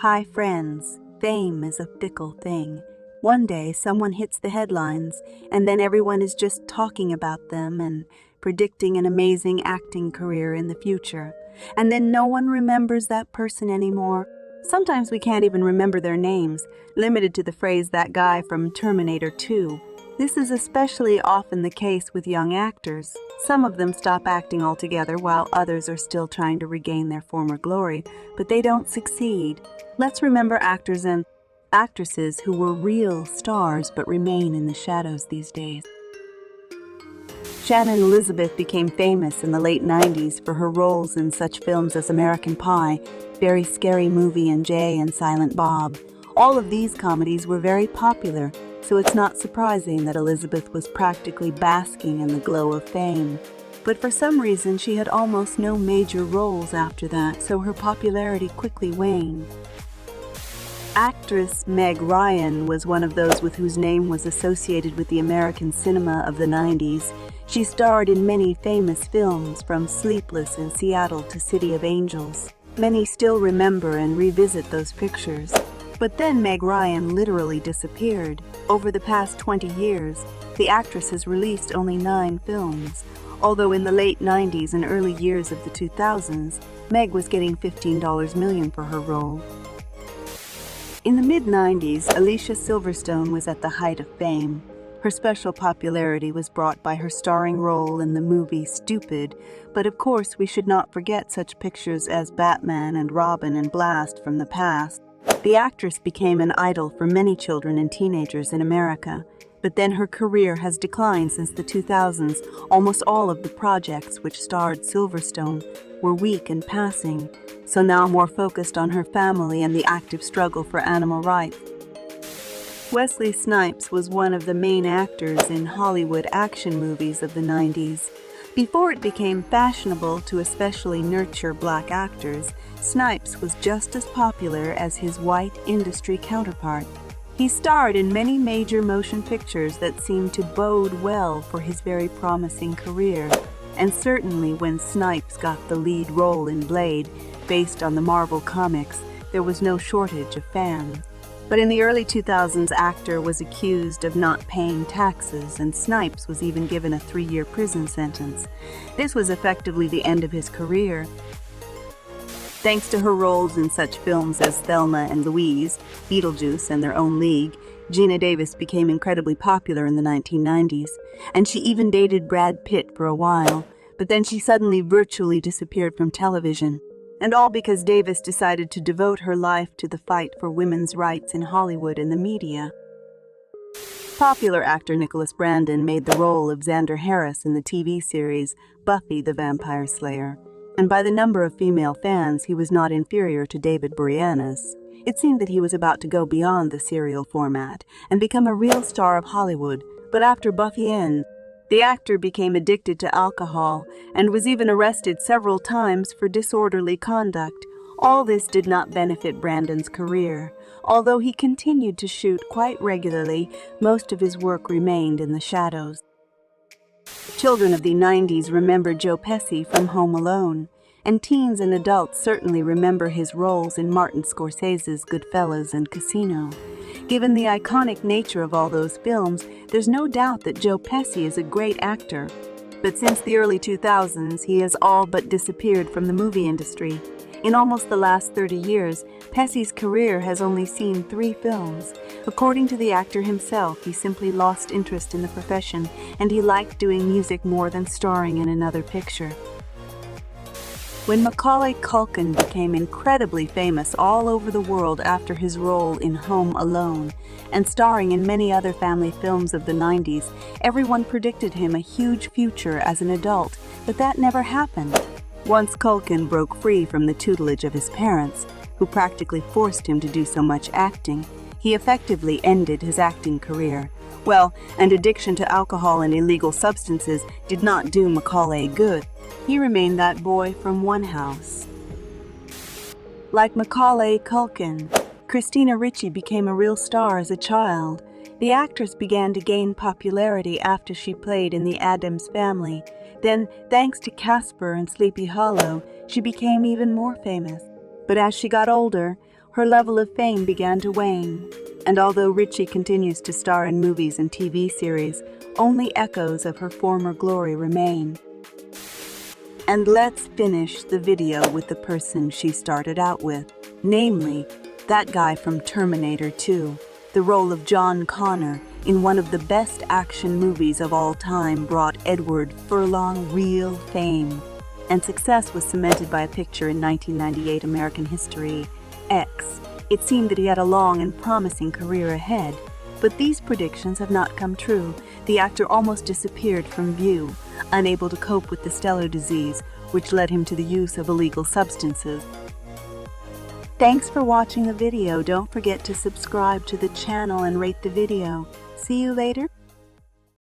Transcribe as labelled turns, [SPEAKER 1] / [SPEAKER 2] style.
[SPEAKER 1] Hi friends, fame is a fickle thing. One day someone hits the headlines, and then everyone is just talking about them and predicting an amazing acting career in the future. And then no one remembers that person anymore. Sometimes we can't even remember their names, limited to the phrase "that guy from Terminator 2." This is especially often the case with young actors. Some of them stop acting altogether while others are still trying to regain their former glory, but they don't succeed. Let's remember actors and actresses who were real stars but remain in the shadows these days. Shannon Elizabeth became famous in the late 90s for her roles in such films as American Pie, Very Scary Movie, and Jay and Silent Bob. All of these comedies were very popular, so it's not surprising that Elizabeth was practically basking in the glow of fame. But for some reason, she had almost no major roles after that, so her popularity quickly waned. Actress Meg Ryan was one of those with whose name was associated with the American cinema of the 90s. She starred in many famous films, from Sleepless in Seattle to City of Angels. Many still remember and revisit those pictures. But then Meg Ryan literally disappeared. Over the past 20 years, the actress has released only 9 films. Although in the late 90s and early years of the 2000s, Meg was getting $15 million for her role. In the mid-90s, Alicia Silverstone was at the height of fame. Her special popularity was brought by her starring role in the movie Stupid, but of course we should not forget such pictures as Batman and Robin and Blast from the past. The actress became an idol for many children and teenagers in America, but then her career has declined since the 2000s. Almost all of the projects which starred Silverstone were weak and passing, so now more focused on her family and the active struggle for animal rights. Wesley Snipes was one of the main actors in Hollywood action movies of the 90s. Before it became fashionable to especially nurture black actors, Snipes was just as popular as his white industry counterpart. He starred in many major motion pictures that seemed to bode well for his very promising career. And certainly when Snipes got the lead role in Blade, based on the Marvel comics, there was no shortage of fans. But in the early 2000s, actor was accused of not paying taxes, and Snipes was even given a 3-year prison sentence. This was effectively the end of his career. Thanks to her roles in such films as Thelma and Louise, Beetlejuice, and Their Own League, Gina Davis became incredibly popular in the 1990s, and she even dated Brad Pitt for a while, but then she suddenly virtually disappeared from television. And all because Davis decided to devote her life to the fight for women's rights in Hollywood and the media. Popular actor Nicholas Brandon made the role of Xander Harris in the TV series Buffy the Vampire Slayer, and by the number of female fans, he was not inferior to David Boreanaz. It seemed that he was about to go beyond the serial format and become a real star of Hollywood, but after Buffy ended, the actor became addicted to alcohol and was even arrested several times for disorderly conduct. All this did not benefit Brandon's career. Although he continued to shoot quite regularly, most of his work remained in the shadows. Children of the 90s remember Joe Pesci from Home Alone, and teens and adults certainly remember his roles in Martin Scorsese's Goodfellas and Casino. Given the iconic nature of all those films, there's no doubt that Joe Pesci is a great actor. But since the early 2000s, he has all but disappeared from the movie industry. In almost the last 30 years, Pesci's career has only seen 3 films. According to the actor himself, he simply lost interest in the profession, and he liked doing music more than starring in another picture. When Macaulay Culkin became incredibly famous all over the world after his role in Home Alone and starring in many other family films of the 90s, everyone predicted him a huge future as an adult, but that never happened. Once Culkin broke free from the tutelage of his parents, who practically forced him to do so much acting, he effectively ended his acting career. Well, and addiction to alcohol and illegal substances did not do Macaulay good. He remained that boy from one house. Like Macaulay Culkin, Christina Ritchie became a real star as a child. The actress began to gain popularity after she played in The Addams Family. Then, thanks to Casper and Sleepy Hollow, she became even more famous. But as she got older, her level of fame began to wane, and although Ritchie continues to star in movies and TV series, only echoes of her former glory remain. And let's finish the video with the person she started out with, namely, that guy from Terminator 2. The role of John Connor in one of the best action movies of all time brought Edward Furlong real fame, and success was cemented by a picture in 1998 American History X. It seemed that he had a long and promising career ahead, but these predictions have not come true. The actor almost disappeared from view, unable to cope with the stellar disease, which led him to the use of illegal substances. Thanks for watching the video. Don't forget to subscribe to the channel and rate the video. See you later.